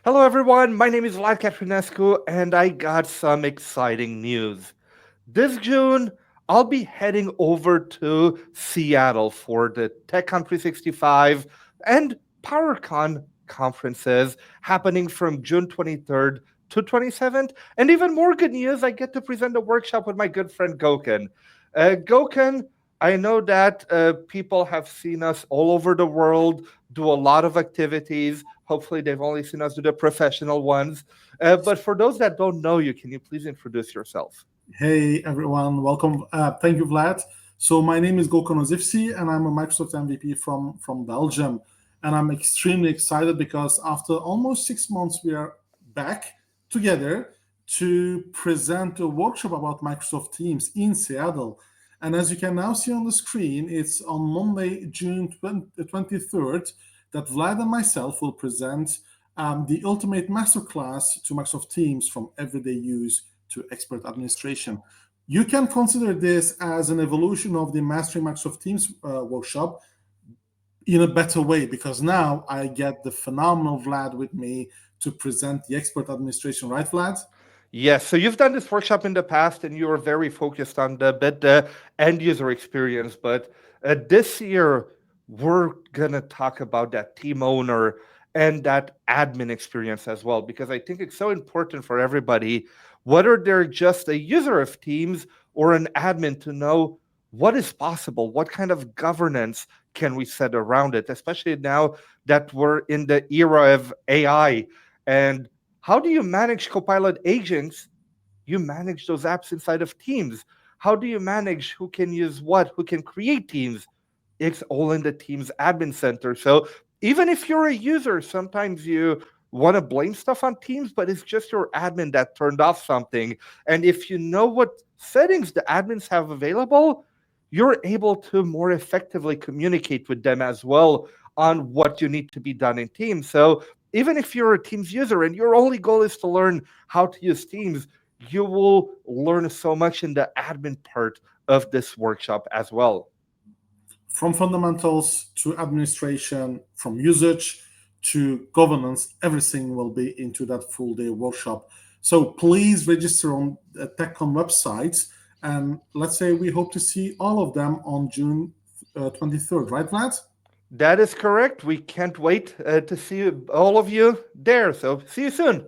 Hello, everyone. My name is Vlad Catrinescu, and I got some exciting news. This June, I'll be heading over to Seattle for the TechCon 365 and PowerCon conferences happening from June 23rd to 27th. And even more good news, I get to present a workshop with my good friend Gokan. Gokan, I know that people have seen us all over the world do a lot of activities. Hopefully, they've only seen us do the professional ones. But for those that don't know you, can you please introduce yourself? Hey everyone, welcome. Thank you, Vlad. So my name is Gokan-The, and I'm a Microsoft MVP from Belgium. And I'm extremely excited because after almost 6 months, we are back together to present a workshop about Microsoft Teams in Seattle. And as you can now see on the screen, it's on Monday, June 23rd, that Vlad and myself will present the ultimate masterclass to Microsoft Teams from everyday use to expert administration. You can consider this as an evolution of the Mastering Microsoft Teams workshop in a better way, because now I get the phenomenal Vlad with me to present the expert administration, right, Vlad? Yes, so you've done this workshop in the past and you were very focused on the end user experience. But this year, we're going to talk about that team owner and that admin experience as well, because I think it's so important for everybody, whether they're just a user of Teams or an admin, to know what is possible, what kind of governance can we set around it, especially now that we're in the era of AI. And how do you manage Copilot agents? You manage those apps inside of Teams. How do you manage who can use what, who can create teams? It's all in the Teams admin center. So even if you're a user, sometimes you want to blame stuff on Teams, but it's just your admin that turned off something. And if you know what settings the admins have available, you're able to more effectively communicate with them as well on what you need to be done in Teams. So even if you're a Teams user and your only goal is to learn how to use Teams, you will learn so much in the admin part of this workshop as well. From fundamentals to administration, from usage to governance, everything will be into that full day workshop. So please register on the TechCon website. And let's say we hope to see all of them on June 23rd, right, Vlad? That is correct. We can't wait to see all of you there. So see you soon.